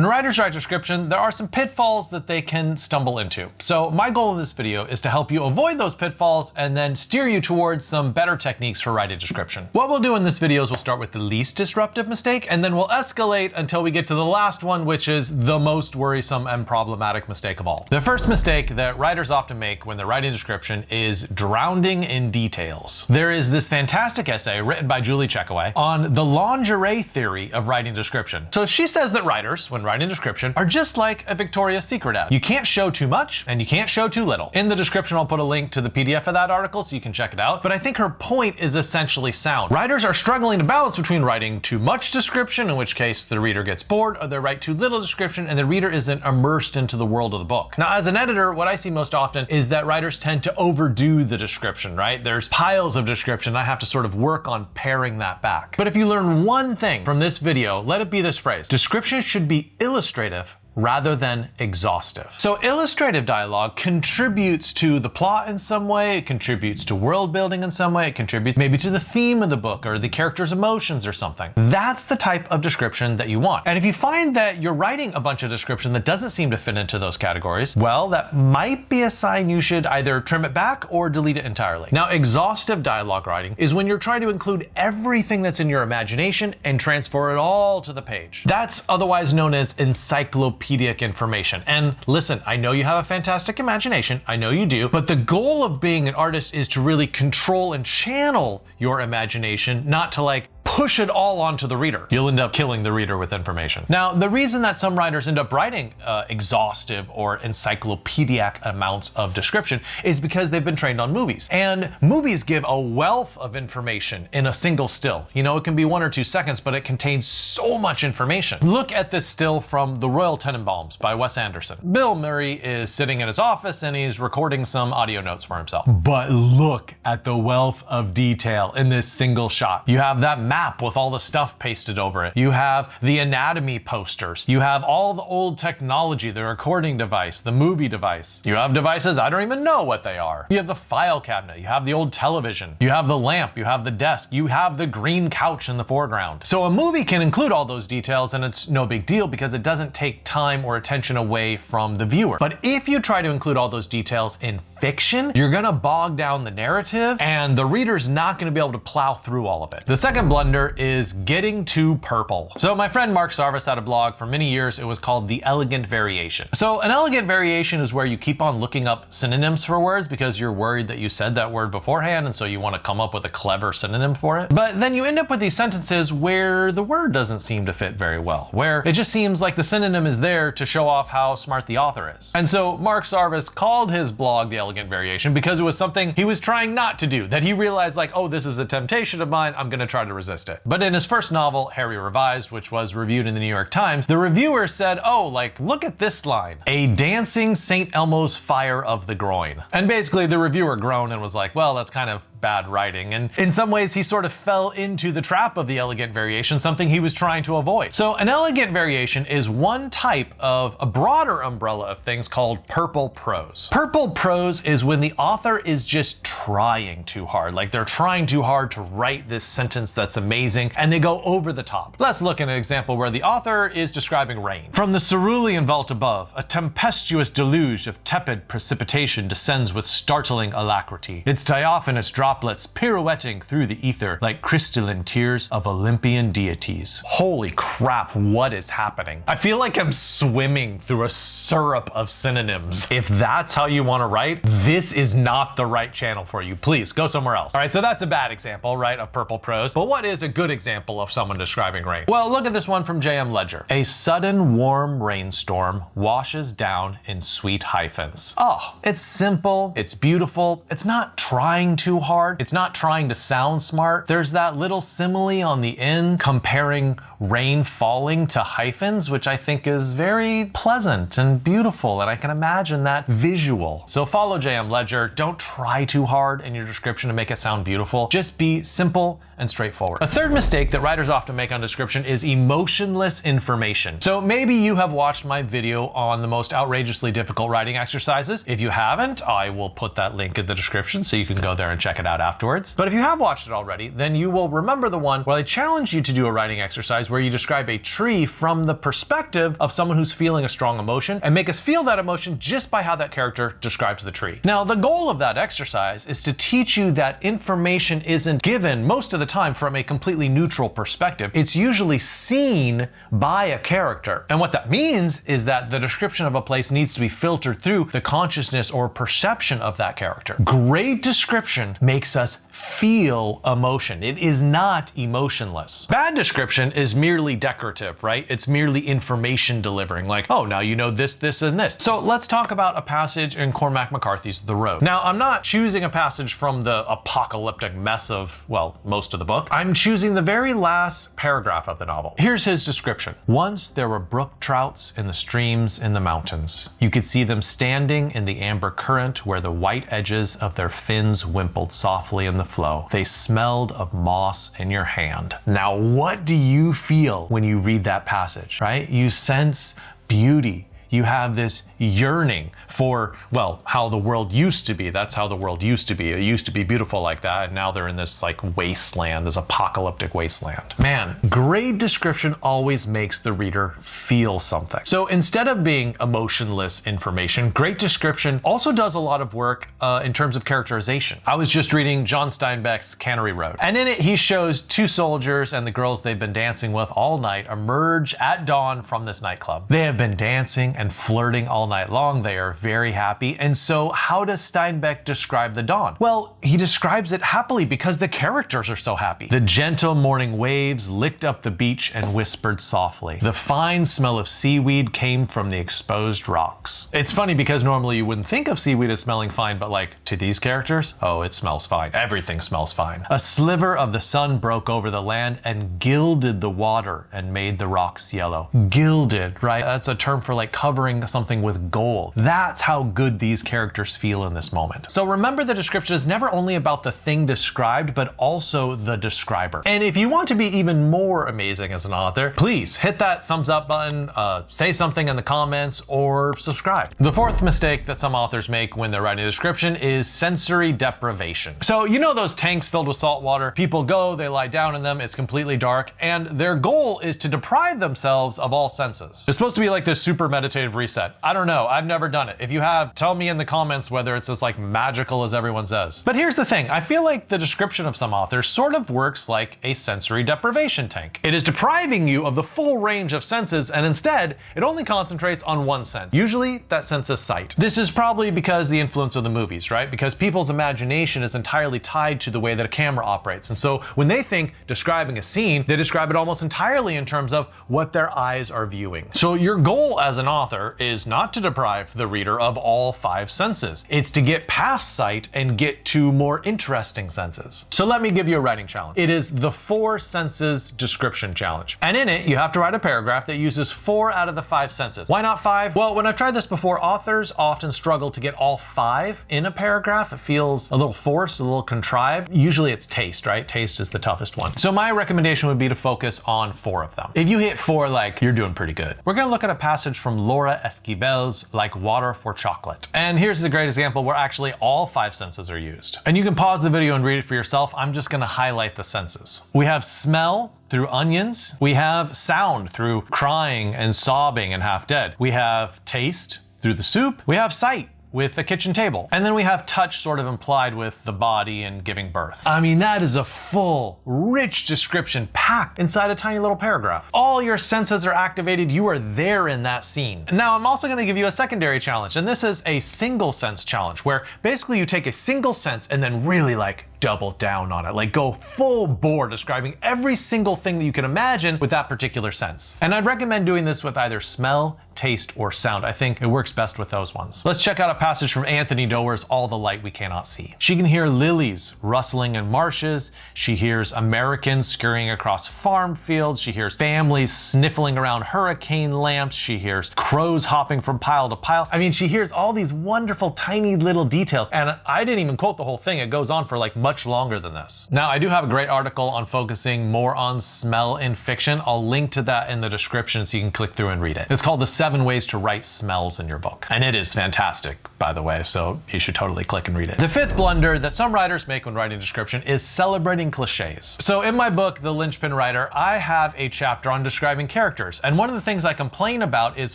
When writers write description, there are some pitfalls that they can stumble into. So my goal in this video is to help you avoid those pitfalls and then steer you towards some better techniques for writing description. What we'll do in this video is we'll start with the least disruptive mistake, and then we'll escalate until we get to the last one, which is the most worrisome and problematic mistake of all. The first mistake that writers often make when they're writing description is drowning in details. There is this fantastic essay written by Checkoway on the lingerie theory of writing description. So she says that writers, when writing description, are just like a Victoria's Secret ad. You can't show too much and you can't show too little. In the description, I'll put a link to the PDF of that article so you can check it out. But I think her point is essentially sound. Writers are struggling to balance between writing too much description, in which case the reader gets bored, or they write too little description and the reader isn't immersed into the world of the book. Now, as an editor, what I see most often is that writers tend to overdo the description, right? There's piles of description. I have to sort of work on paring that back. But if you learn one thing from this video, let it be this phrase: description should be illustrative rather than exhaustive. So illustrative dialogue contributes to the plot in some way, it contributes to world building in some way, it contributes maybe to the theme of the book or the character's emotions or something. That's the type of description that you want. And if you find that you're writing a bunch of description that doesn't seem to fit into those categories, well, that might be a sign you should either trim it back or delete it entirely. Now, exhaustive dialogue writing is when you're trying to include everything that's in your imagination and transfer it all to the page. That's otherwise known as encyclopedic information. And listen, I know you have a fantastic imagination, I know you do, but the goal of being an artist is to really control and channel your imagination, not to like push it all onto the reader. You'll end up killing the reader with information. Now, the reason that some writers end up writing exhaustive or encyclopedic amounts of description is because they've been trained on movies. And movies give a wealth of information in a single still. You know, it can be 1 or 2 seconds, but it contains so much information. Look at this still from The Royal Tenenbaums by Wes Anderson. Bill Murray is sitting in his office and he's recording some audio notes for himself. But look at the wealth of detail in this single shot. You have that map with all the stuff pasted over it. You have the anatomy posters. You have all the old technology, the recording device, the movie device. You have devices I don't even know what they are. You have the file cabinet. You have the old television. You have the lamp. You have the desk. You have the green couch in the foreground. So a movie can include all those details and it's no big deal because it doesn't take time or attention away from the viewer. But if you try to include all those details in fiction, you're gonna bog down the narrative and the reader's not gonna be able to plow through all of it. The second blunder is getting too purple. So my friend Mark Sarvis had a blog for many years. It was called The Elegant Variation. So an elegant variation is where you keep on looking up synonyms for words because you're worried that you said that word beforehand and so you want to come up with a clever synonym for it. But then you end up with these sentences where the word doesn't seem to fit very well, where it just seems like the synonym is there to show off how smart the author is. And so Mark Sarvis called his blog The Elegant Variation because it was something he was trying not to do, that he realized like, oh, this is a temptation of mine, I'm gonna try to resist it. But in his first novel, Harry Revised, which was reviewed in the New York Times, the reviewer said, oh, like, look at this line, a dancing St. Elmo's fire of the groin. And basically the reviewer groaned and was like, well, that's kind of bad writing. And in some ways he sort of fell into the trap of the elegant variation, something he was trying to avoid. So an elegant variation is one type of a broader umbrella of things called purple prose. Purple prose is when the author is just trying too hard. Like they're trying too hard to write this sentence that's amazing and they go over the top. Let's look at an example where the author is describing rain. From the cerulean vault above, a tempestuous deluge of tepid precipitation descends with startling alacrity. Its diaphanous droplets pirouetting through the ether like crystalline tears of Olympian deities. Holy crap, what is happening? I feel like I'm swimming through a syrup of synonyms. If that's how you want to write, this is not the right channel for you. Please go somewhere else. All right, so that's a bad example, right, of purple prose. But what is a good example of someone describing rain? Well, look at this one from J.M. Ledger. A sudden warm rainstorm washes down in sweet hyphens. Oh, it's simple, it's beautiful, it's not trying too hard, it's not trying to sound smart. There's that little simile on the end comparing rain falling to hyphens, which I think is very pleasant and beautiful, and I can imagine that visual. So follow J.M. Ledger. Don't try too hard in your description to make it sound beautiful. Just be simple and straightforward. A third mistake that writers often make on description is emotionless information. So maybe you have watched my video on the most outrageously difficult writing exercises. If you haven't, I will put that link in the description so you can go there and check it out afterwards. But if you have watched it already, then you will remember the one where I challenged you to do a writing exercise where you describe a tree from the perspective of someone who's feeling a strong emotion and make us feel that emotion just by how that character describes the tree. Now, the goal of that exercise is to teach you that information isn't given most of the time from a completely neutral perspective. It's usually seen by a character. And what that means is that the description of a place needs to be filtered through the consciousness or perception of that character. Great description makes us feel emotion. It is not emotionless. Bad description is merely decorative, right? It's merely information delivering, like, oh, now you know this, this, and this. So let's talk about a passage in Cormac McCarthy's The Road. Now, I'm not choosing a passage from the apocalyptic mess of, well, most of the book. I'm choosing the very last paragraph of the novel. Here's his description. Once there were brook trouts in the streams in the mountains. You could see them standing in the amber current where the white edges of their fins wimpled softly in the flow. They smelled of moss in your hand. Now, what do you feel when you read that passage, right? You sense beauty. You have this yearning for, well, how the world used to be. That's how the world used to be. It used to be beautiful like that, and now they're in this like wasteland, this apocalyptic wasteland. Man, great description always makes the reader feel something. So instead of being emotionless information, great description also does a lot of work in terms of characterization. I was just reading John Steinbeck's Cannery Road, and in it he shows two soldiers and the girls they've been dancing with all night emerge at dawn from this nightclub. They have been dancing and flirting all night long. They are very happy. And so how does Steinbeck describe the dawn? Well, he describes it happily because the characters are so happy. The gentle morning waves licked up the beach and whispered softly. The fine smell of seaweed came from the exposed rocks. It's funny because normally you wouldn't think of seaweed as smelling fine, but like to these characters, oh, it smells fine. Everything smells fine. A sliver of the sun broke over the land and gilded the water and made the rocks yellow. Gilded, right? That's a term for like covering something with gold. That's how good these characters feel in this moment. So remember, the description is never only about the thing described, but also the describer. And if you want to be even more amazing as an author, please hit that thumbs up button, say something in the comments, or subscribe. The fourth mistake that some authors make when they're writing a description is sensory deprivation. So you know those tanks filled with salt water? People go, they lie down in them, it's completely dark, and their goal is to deprive themselves of all senses. It's supposed to be like this super meditative reset. I don't know, I've never done it. If you have, tell me in the comments whether it's as like magical as everyone says. But here's the thing, I feel like the description of some authors sort of works like a sensory deprivation tank. It is depriving you of the full range of senses, and instead, it only concentrates on one sense. Usually, that sense is sight. This is probably because the influence of the movies, right? Because people's imagination is entirely tied to the way that a camera operates. And so when they think describing a scene, they describe it almost entirely in terms of what their eyes are viewing. So your goal as an author is not to deprive the reader of all five senses. It's to get past sight and get to more interesting senses. So let me give you a writing challenge. It is the 4 senses description challenge. And in it, you have to write a paragraph that uses 4 out of the 5 senses. Why not 5? Well, when I've tried this before, authors often struggle to get all 5 in a paragraph. It feels a little forced, a little contrived. Usually it's taste, right? Taste is the toughest one. So my recommendation would be to focus on 4 of them. If you hit 4, like, you're doing pretty good. We're gonna look at a passage from Laura Esquivel's Like Water for Chocolate. And here's a great example where actually all 5 senses are used. And you can pause the video and read it for yourself. I'm just gonna highlight the senses. We have smell through onions. We have sound through crying and sobbing and half dead. We have taste through the soup. We have sight with the kitchen table. And then we have touch sort of implied with the body and giving birth. I mean, that is a full, rich description packed inside a tiny little paragraph. All your senses are activated. You are there in that scene. Now, I'm also gonna give you a secondary challenge, and this is a single sense challenge, where basically you take a single sense and then really like double down on it, like go full bore describing every single thing that you can imagine with that particular sense. And I'd recommend doing this with either smell, taste, or sound. I think it works best with those ones. Let's check out a passage from Anthony Doerr's All the Light We Cannot See. She can hear lilies rustling in marshes. She hears Americans scurrying across farm fields. She hears families sniffling around hurricane lamps. She hears crows hopping from pile to pile. I mean, she hears all these wonderful tiny little details. And I didn't even quote the whole thing. It goes on for like much much longer than this. Now, I do have a great article on focusing more on smell in fiction. I'll link to that in the description so you can click through and read it. It's called The 7 Ways to Write Smells in Your Book. And it is fantastic, by the way, so you should totally click and read it. The 5th blunder that some writers make when writing description is celebrating cliches. So in my book, The Linchpin Writer, I have a chapter on describing characters. And one of the things I complain about is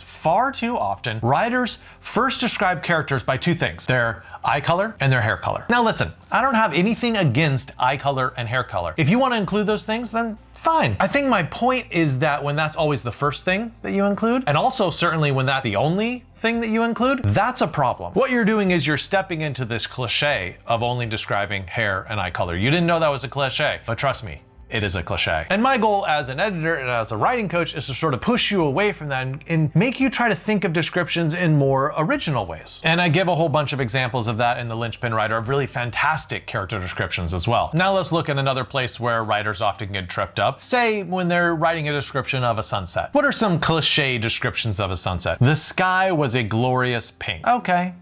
far too often, writers first describe characters by 2 things: their eye color and their hair color. Now listen, I don't have anything against eye color and hair color. If you want to include those things, then fine. I think my point is that when that's always the first thing that you include, and also certainly when that's the only thing that you include, that's a problem. What you're doing is you're stepping into this cliche of only describing hair and eye color. You didn't know that was a cliche, but trust me, it is a cliche. And my goal as an editor and as a writing coach is to sort of push you away from that and make you try to think of descriptions in more original ways. And I give a whole bunch of examples of that in The Linchpin Writer of really fantastic character descriptions as well. Now let's look at another place where writers often get tripped up. Say when they're writing a description of a sunset. What are some cliche descriptions of a sunset? The sky was a glorious pink. Okay,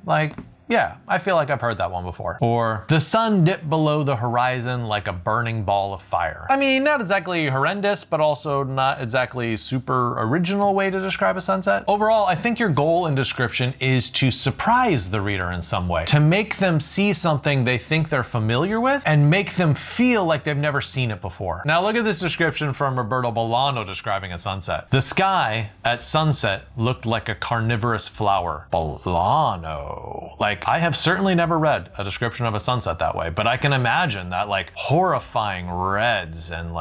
yeah, I feel like I've heard that one before. Or the sun dipped below the horizon like a burning ball of fire. I mean, not exactly horrendous, but also not exactly super original way to describe a sunset. Overall, I think your goal in description is to surprise the reader in some way, to make them see something they think they're familiar with and make them feel like they've never seen it before. Now look at this description from Roberto Bolaño describing a sunset. The sky at sunset looked like a carnivorous flower. Bolaño. I have certainly never read a description of a sunset that way, but I can imagine that horrifying reds and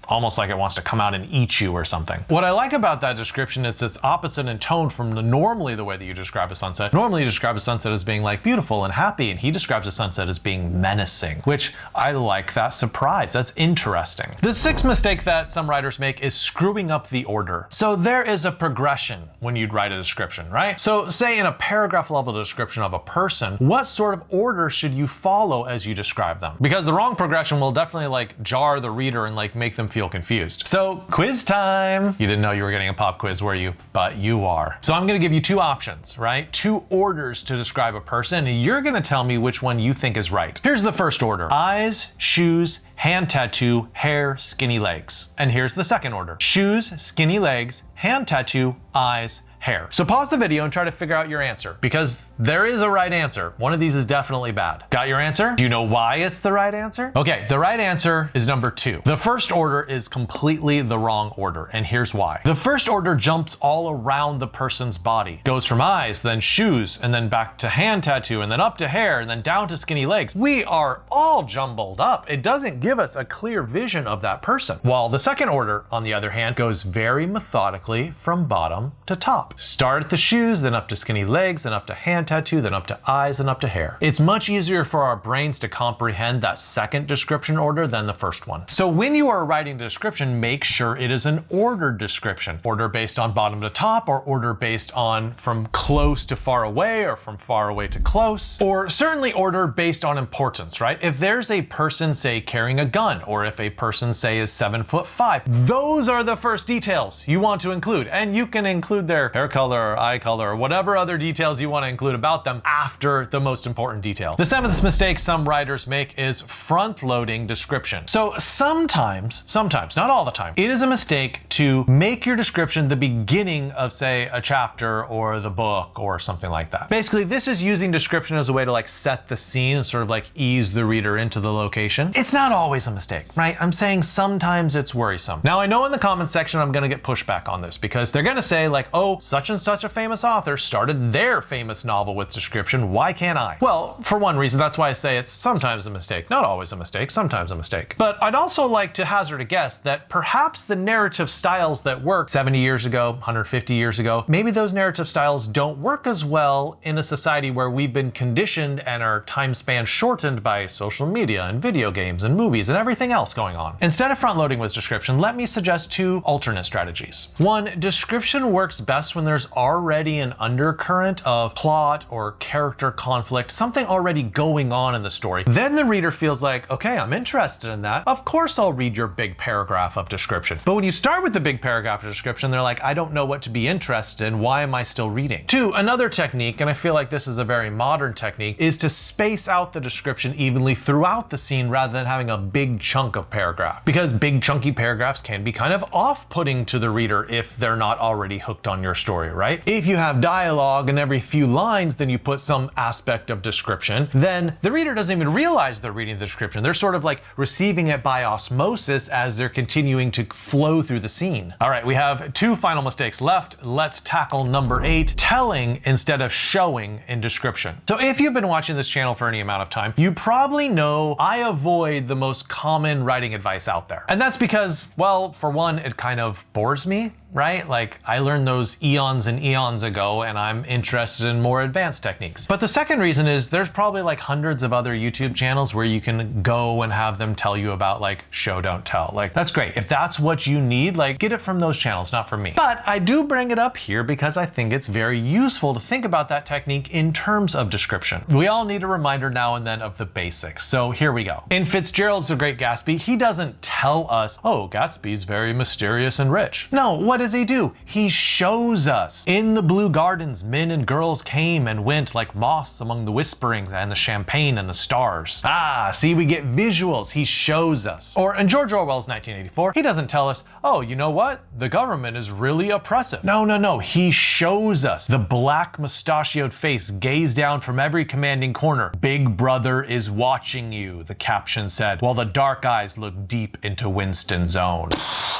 almost like it wants to come out and eat you or something. What I like about that description is it's opposite in tone from normally the way that you describe a sunset. Normally you describe a sunset as being beautiful and happy, and he describes a sunset as being menacing, which I like that surprise. That's interesting. The 6th mistake that some writers make is screwing up the order. So there is a progression when you'd write a description, right? So say in a paragraph level description of a person, what sort of order should you follow as you describe them? Because the wrong progression will definitely jar the reader and make them feel confused. So quiz time. You didn't know you were getting a pop quiz, were you? But you are. So I'm going to give you 2 options, right? 2 orders to describe a person, and you're going to tell me which one you think is right. Here's the first order: eyes, shoes, hand tattoo, hair, skinny legs. And here's the second order: shoes, skinny legs, hand tattoo, eyes, hair. So pause the video and try to figure out your answer, because there is a right answer. One of these is definitely bad. Got your answer? Do you know why it's the right answer? Okay, the right answer is number 2. The first order is completely the wrong order, and here's why. The first order jumps all around the person's body. Goes from eyes, then shoes, and then back to hand tattoo, and then up to hair, and then down to skinny legs. We are all jumbled up. It doesn't give us a clear vision of that person. While the second order, on the other hand, goes very methodically from bottom to top. Start at the shoes, then up to skinny legs, then up to hand tattoo, then up to eyes, then up to hair. It's much easier for our brains to comprehend that second description order than the first one. So when you are writing a description, make sure it is an ordered description. Order based on bottom to top, or order based on from close to far away, or from far away to close, or certainly order based on importance, right? If there's a person, say, carrying a gun, or if a person, say, is 7'5", those are the first details you want to include, and you can include their hair color, or eye color, or whatever other details you want to include about them after the most important detail. The 7th mistake some writers make is front-loading description. So sometimes, not all the time, it is a mistake to make your description the beginning of, say, a chapter or the book or something like that. Basically, this is using description as a way to set the scene and sort of ease the reader into the location. It's not always a mistake, right? I'm saying sometimes it's worrisome. Now, I know in the comments section I'm gonna get pushback on this, because they're gonna say oh, such and such a famous author started their famous novel with description, why can't I? Well, for one reason, that's why I say it's sometimes a mistake, not always a mistake, sometimes a mistake. But I'd also like to hazard a guess that perhaps the narrative styles that worked 70 years ago, 150 years ago, maybe those narrative styles don't work as well in a society where we've been conditioned and our time span shortened by social media and video games and movies and everything else going on. Instead of front loading with description, let me suggest 2 alternate strategies. 1, description works best when when there's already an undercurrent of plot or character conflict, something already going on in the story. Then the reader feels like, okay, I'm interested in that. Of course I'll read your big paragraph of description. But when you start with the big paragraph of description, they're like, I don't know what to be interested in. Why am I still reading? 2, another technique, and I feel like this is a very modern technique, is to space out the description evenly throughout the scene rather than having a big chunk of paragraph. Because big chunky paragraphs can be kind of off-putting to the reader if they're not already hooked on your story, right? If you have dialogue and every few lines, then you put some aspect of description, then the reader doesn't even realize they're reading the description. They're sort of like receiving it by osmosis as they're continuing to flow through the scene. All right, we have 2 final mistakes left. Let's tackle number 8, telling instead of showing in description. So if you've been watching this channel for any amount of time, you probably know I avoid the most common writing advice out there. And that's because, well, for one, it kind of bores me, right? Like, I learned those eons and eons ago, and I'm interested in more advanced techniques. But the second reason is there's probably like hundreds of other YouTube channels where you can go and have them tell you about like show, don't tell. Like, that's great. If that's what you need, like, get it from those channels, not from me. But I do bring it up here because I think it's very useful to think about that technique in terms of description. We all need a reminder now and then of the basics. So here we go. In Fitzgerald's The Great Gatsby, he doesn't tell us, oh, Gatsby's very mysterious and rich. No, what does he do? He shows us. In the blue gardens, men and girls came and went like moths among the whisperings and the champagne and the stars. Ah, see, we get visuals. He shows us. Or in George Orwell's 1984, he doesn't tell us, oh, you know what? The government is really oppressive. No. He shows us. The black mustachioed face gazed down from every commanding corner. Big brother is watching you, the caption said, while the dark eyes look deep into Winston's own.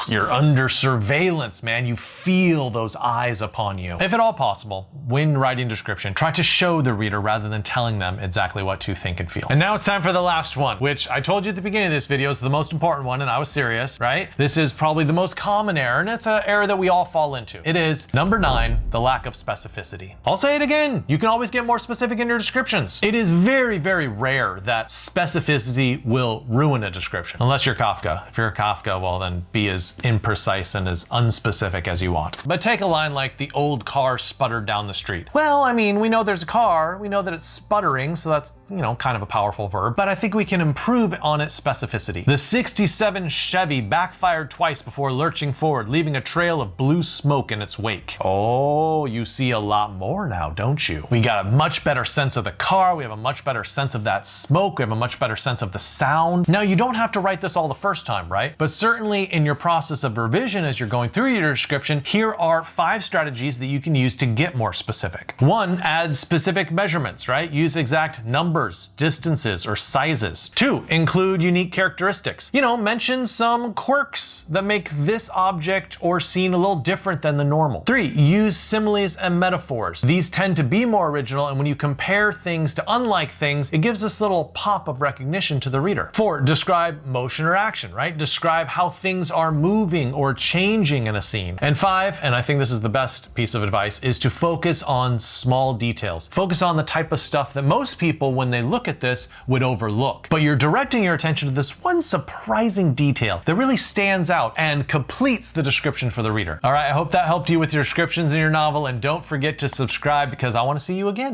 You're under surveillance, man. You feel those eyes upon you. If at all possible, when writing description, try to show the reader rather than telling them exactly what to think and feel. And now it's time for the last one, which I told you at the beginning of this video is the most important one, and I was serious, right? This is probably the most common error, and it's an error that we all fall into. It is number 9, the lack of specificity. I'll say it again. You can always get more specific in your descriptions. It is very, very rare that specificity will ruin a description, unless you're Kafka. If you're a Kafka, well, then be as imprecise and as unspecific as you want. But take a line like the old car sputtered down the street. Well, I mean, we know there's a car, we know that it's sputtering, so that's, you know, kind of a powerful verb, but I think we can improve on its specificity. The 67 Chevy backfired twice before lurching forward, leaving a trail of blue smoke in its wake. Oh, you see a lot more now, don't you? We got a much better sense of the car, we have a much better sense of that smoke, we have a much better sense of the sound. Now, you don't have to write this all the first time, right? But certainly in your process of revision as you're going through your description, here are 5 strategies that you can use to get more specific. 1, add specific measurements, right? Use exact numbers, distances, or sizes. 2, include unique characteristics. You know, mention some quirks that make this object or scene a little different than the normal. 3, use similes and metaphors. These tend to be more original, and when you compare things to unlike things, it gives this little pop of recognition to the reader. 4, describe motion or action, right? Describe how things are moving or changing in a scene. And 5, and I think this is the best piece of advice, is to focus on small details. Focus on the type of stuff that most people, when they look at this, would overlook. But you're directing your attention to this one surprising detail that really stands out and completes the description for the reader. All right, I hope that helped you with your descriptions in your novel, and don't forget to subscribe because I want to see you again.